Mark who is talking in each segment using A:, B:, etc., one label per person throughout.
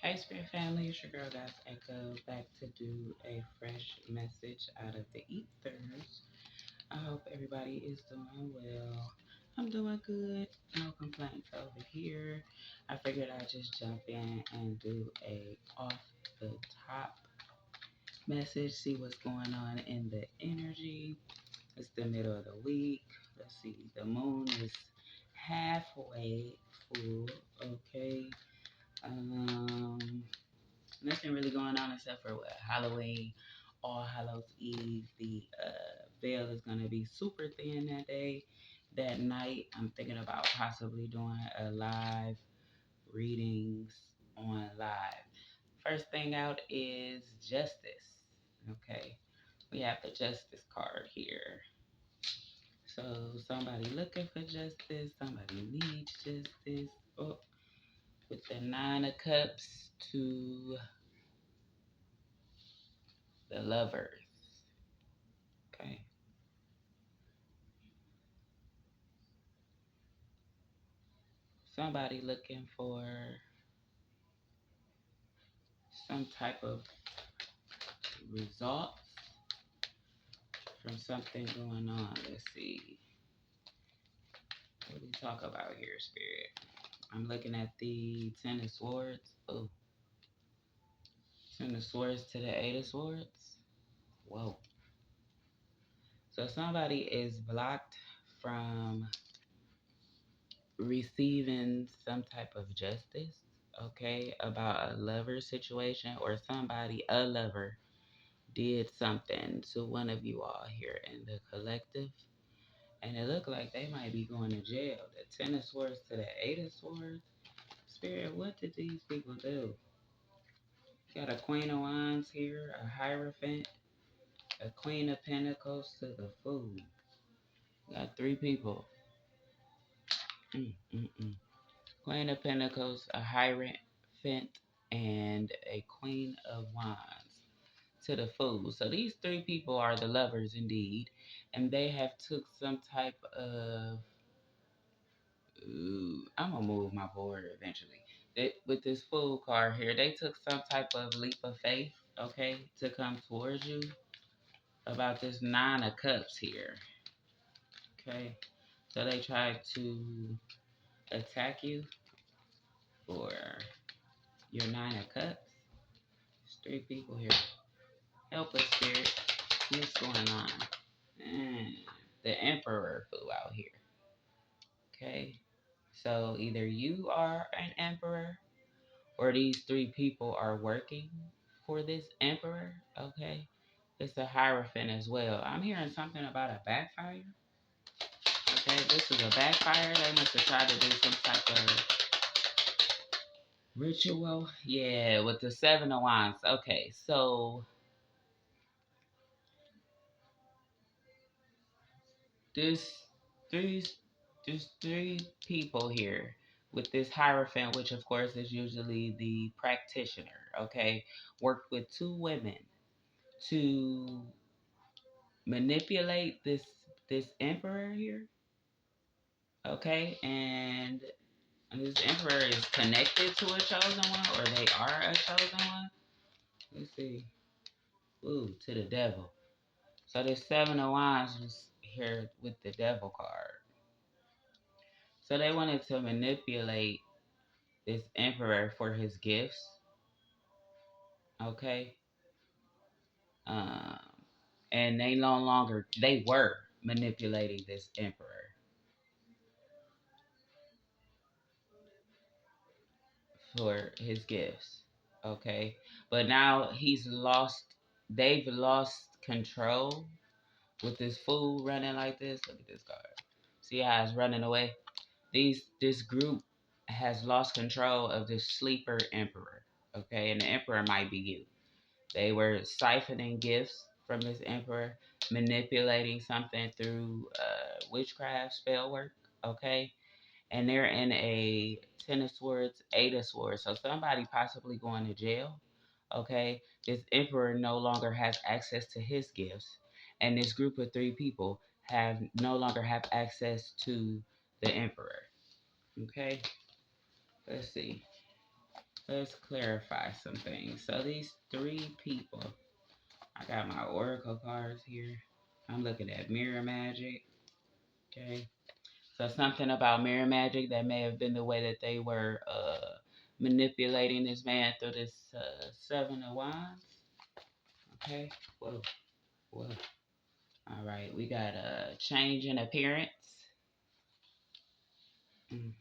A: Hey, Spirit Family, it's your girl, God's Echo, back to do a fresh message out of the ethers. I hope everybody is doing well. I'm doing good, no complaints over here. I figured I'd just jump in and do a off the top message, see what's going on in the energy. It's the middle of the week. Let's see, the moon is halfway full, okay? Um, Nothing really going on except for what Halloween, All Hallows Eve. The veil is gonna be super thin that day. That night, I'm thinking about possibly doing a live readings on live. First thing out is justice. Okay, we have the justice card here. So somebody looking for justice, somebody needs justice. Oh, with the nine of cups to the lovers. Okay. Somebody looking for some type of results from something going on. Let's see. What do we talk about here, Spirit? I'm looking at the Ten of Swords. Oh, Ten of Swords to the Eight of Swords. Whoa. So somebody is blocked from receiving some type of justice, okay, about a lover situation or somebody, a lover, did something to one of you all here in the collective. And it looked like they might be going to jail. The Ten of Swords to the Eight of Swords. Spirit, what did these people do? Got a Queen of Wands here, a Hierophant, a Queen of Pentacles to the Fool. Got three people. Mm-mm-mm. Queen of Pentacles, a Hierophant, and a Queen of Wands to the Fool. So these three people are the lovers indeed, and they have took some type of I'm gonna move my board eventually. With this Fool card here, they took some type of leap of faith, okay, to come towards you about this Nine of Cups here, okay. So they tried to attack you for your Nine of Cups. There's three people here. Help us, Spirit. What's going on? Mm, the Emperor flew out here, okay. So either you are an Emperor or these three people are working for this emperor, okay? It's a Hierophant as well. I'm hearing something about a backfire. Okay, this is a backfire. They must have tried to do some type of ritual. Yeah, with the Seven of Wands. Okay, so this three there's three people here with this Hierophant, which of course is usually the practitioner, okay, worked with two women to manipulate this emperor here, okay, and this emperor is connected to a chosen one, or they are a chosen one. Let's see. Ooh, to the devil. So this Seven of Wands is here with the devil card. So they wanted to manipulate this emperor for his gifts, okay, um, and they were manipulating this emperor for his gifts. Okay. But now they've lost control with this fool running like this. Look at this card. See how it's running away? This group has lost control of this sleeper emperor. Okay, and the emperor might be you. They were siphoning gifts from this emperor, manipulating something through witchcraft, spell work. Okay, and they're in a Ten of Swords, Eight of Swords. So somebody possibly going to jail. Okay, this emperor no longer has access to his gifts, and this group of three people have no longer have access to the emperor. Okay, let's see. let's clarify some things. So these three people, I got my oracle cards here. I'm looking at mirror magic. Okay. So something about mirror magic that may have been the way that they were manipulating this man through this seven of wands. Okay. Whoa. Whoa. All right. We got a change in appearance. Mm.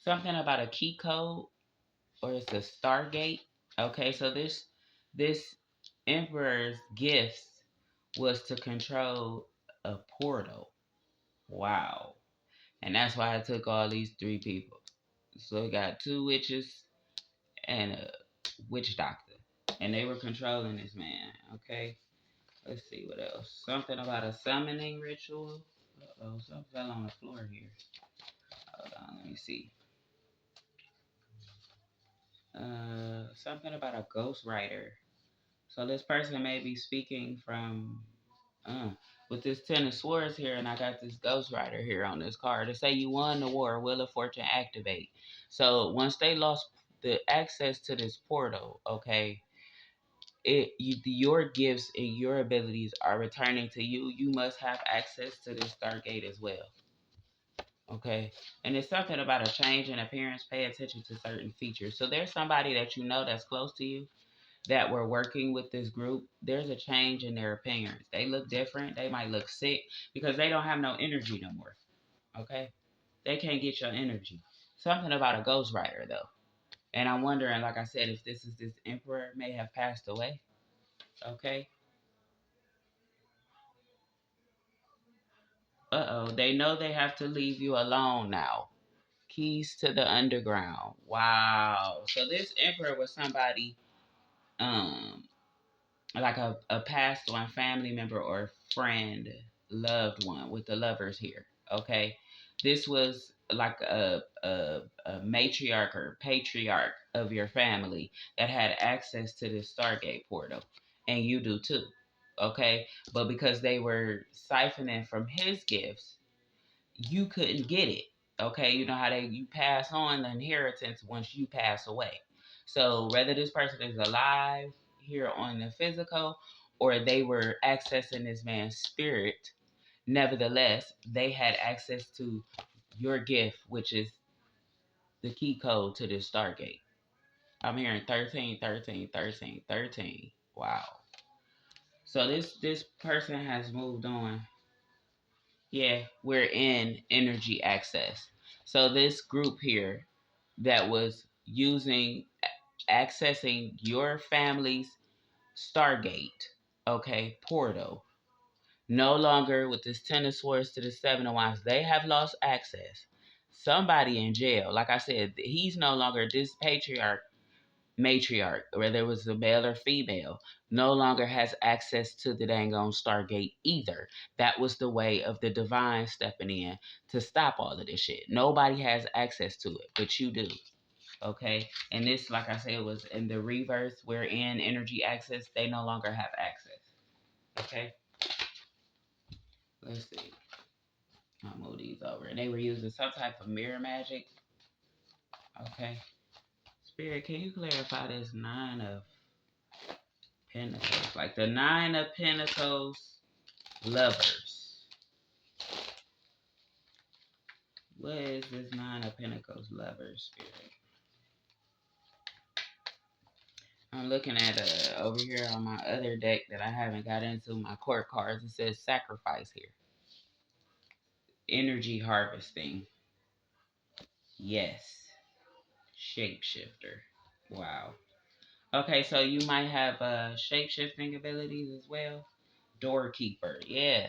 A: Something about a key code or it's a Stargate. Okay, so this emperor's gifts was to control a portal. Wow. And that's why I took all these three people. So we got two witches and a witch doctor. And they were controlling this man. Okay. Let's see what else. Something about a summoning ritual. Uh-oh, something fell on the floor here. Hold on, let me see. Something about a ghostwriter. So this person may be speaking from uh, with this Ten of Swords here, and I got this ghostwriter here on this card to say you won the war. Wheel of Fortune activate. So once they lost the access to this portal, okay, your gifts and your abilities are returning to you. You must have access to this Stargate as well. Okay, and it's something about a change in appearance. Pay attention to certain features. So there's somebody that you know that's close to you that were working with this group, there's a change in their appearance. They look different. They might look sick because they don't have no energy no more. Okay? They can't get your energy. Something about a ghostwriter, though. And I'm wondering, like I said, if this emperor may have passed away. Okay? Uh-oh. They know they have to leave you alone now. Keys to the underground. Wow. So this emperor was somebody um like a past one, family member or friend, loved one with the lovers here. Okay. This was like a matriarch or patriarch of your family that had access to this Stargate portal. And you do too. Okay. But because they were siphoning from his gifts, you couldn't get it. Okay, you know how you pass on the inheritance once you pass away. So whether this person is alive here on the physical or they were accessing this man's spirit, nevertheless, they had access to your gift, which is the key code to this Stargate. I'm hearing 13, 13, 13, 13. Wow. So this person has moved on. Yeah, we're in energy access. So this group here that was accessing your family's Stargate, okay, portal, no longer with this Ten of Swords to the Seven of Wands, they have lost access. Somebody in jail, like I said, he's no longer this patriarch matriarch, whether it was a male or female, no longer has access to the dang on Stargate either. That was the way of the divine stepping in to stop all of this shit. Nobody has access to it, but you do. Okay? And this, like I said, was in the reverse. We're in energy access. They no longer have access. Okay? Let's see. I'll move these over. And they were using some type of mirror magic. Okay? Spirit, can you clarify this Nine of Pentacles? Like the Nine of Pentacles lovers. What is this Nine of Pentacles lovers spirit? I'm looking at over here on my other deck that I haven't got into, my court cards. It says sacrifice here. Energy harvesting. Yes. Shapeshifter. Wow. Okay, so you might have shape-shifting abilities as well. Doorkeeper. Yeah.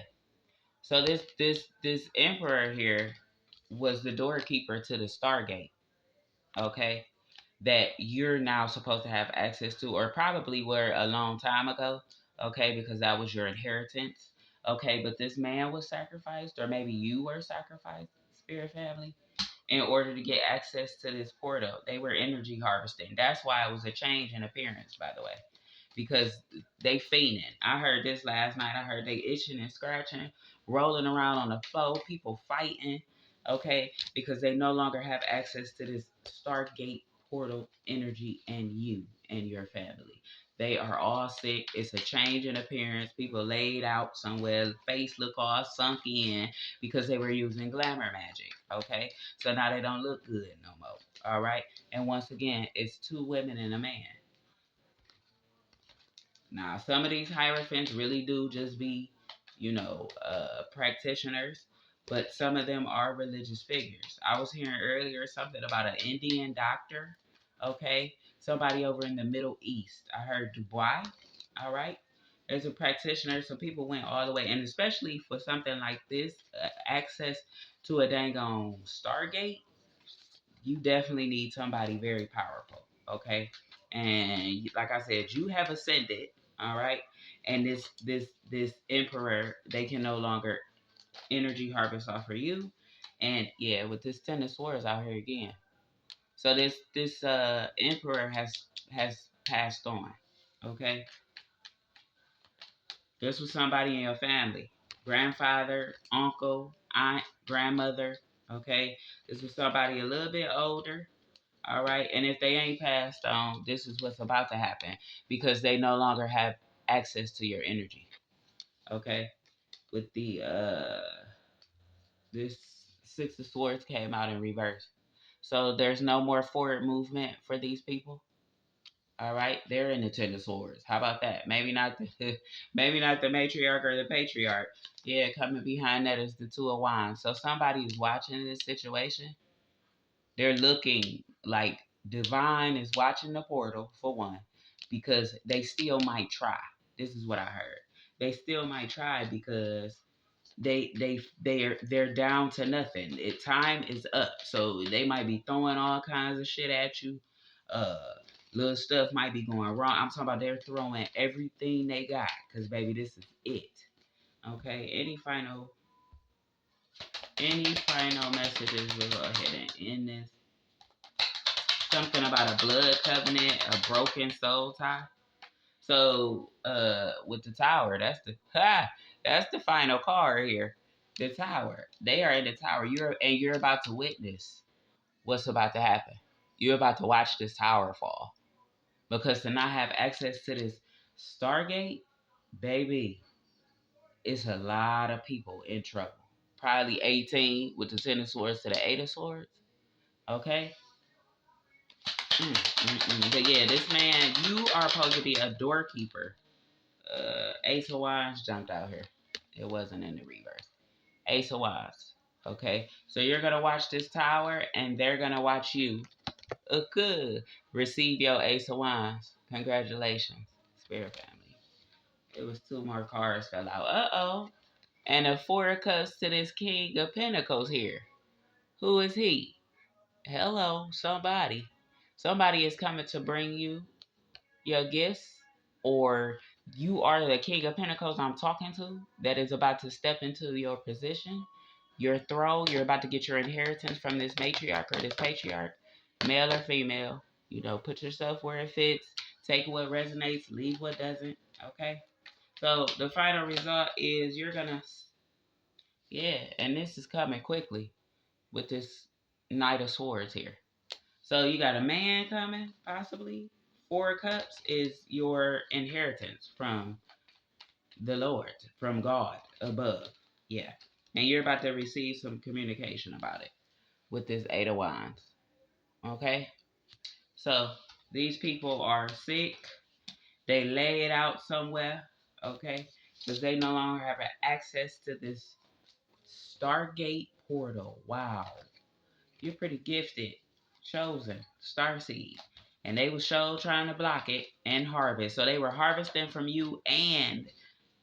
A: So this emperor here was the doorkeeper to the Stargate. Okay, that you're now supposed to have access to, or probably were a long time ago. Okay, because that was your inheritance. Okay, but this man was sacrificed, or maybe you were sacrificed, spirit family, in order to get access to this portal. They were energy harvesting. That's why it was a change in appearance, by the way, because they fiending. I heard this last night. I heard they itching and scratching, rolling around on the floor, people fighting. Okay, because they no longer have access to this Stargate portal energy and you and your family. They are all sick. It's a change in appearance. People laid out somewhere, face look all sunk in because they were using glamour magic. Okay, so now they don't look good no more. All right, and once again, it's two women and a man. Now, some of these hierophants really do just be, practitioners, but some of them are religious figures. I was hearing earlier something about an Indian doctor, okay? Somebody over in the Middle East. I heard Dubai, all right? There's a practitioner, so people went all the way, and especially for something like this, access to a dang on Stargate, you definitely need somebody very powerful, okay? And like I said, you have ascended, all right? And this emperor, they can no longer energy harvest off of you. And yeah, with this Ten of Swords out here again. So this emperor has passed on, okay? This was somebody in your family, grandfather, uncle, aunt, grandmother, okay? This was somebody a little bit older. All right. And if they ain't passed on, this is what's about to happen because they no longer have access to your energy. Okay. With the this Six of Swords came out in reverse. So there's no more forward movement for these people. All right, they're in the Ten of Swords. How about that? Maybe not the maybe not the matriarch or the patriarch. Yeah, coming behind that is the Two of Wands. So somebody is watching this situation. They're looking like divine is watching the portal for one, because they still might try. This is what I heard. They still might try because they're down to nothing. Time is up, so they might be throwing all kinds of shit at you. Uh, Little stuff might be going wrong. I'm talking about they're throwing everything they got, cause baby, this is it. Okay. Any final messages? We'll go ahead and end this. Something about a blood covenant, a broken soul tie. So, with the tower, that's the final card here. The tower. They are in the tower. You're about to witness what's about to happen. You're about to watch this tower fall because to not have access to this Stargate, baby, it's a lot of people in trouble. Probably 18 with the Ten of Swords to the Eight of Swords. Okay. But yeah, this man, you are supposed to be a doorkeeper. Ace of Wands jumped out here. It wasn't in the reverse. Ace of Wands. Okay, so you're gonna watch this tower, and they're gonna watch you. Good. Receive your Ace of Wands. Congratulations, Spirit Family. It was two more cards fell out. Uh-oh. And a Four of Cups to this King of Pentacles here. Who is he? Hello, somebody. Somebody is coming to bring you your gifts, or you are the King of Pentacles I'm talking to that is about to step into your position, your throne. You're about to get your inheritance from this matriarch or this patriarch, male or female. Put yourself where it fits. Take what resonates, leave what doesn't. Okay. So the final result is you're gonna, yeah, and this is coming quickly with this Knight of Swords here. So you got a man coming, possibly. Four of Cups is your inheritance from the Lord, from God above. Yeah. And you're about to receive some communication about it with this Eight of Wands. Okay? So these people are sick. They lay it out somewhere. Okay? Because they no longer have access to this Stargate portal. Wow. You're pretty gifted, chosen, starseed. And they were sure trying to block it and harvest. So they were harvesting from you and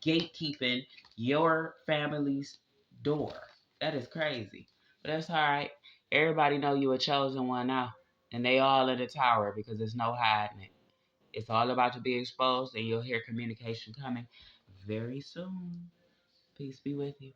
A: gatekeeping your family's door. That is crazy. But that's all right. Everybody know you a chosen one now. And they all in the tower because there's no hiding it. It's all about to be exposed, and you'll hear communication coming very soon. Peace be with you.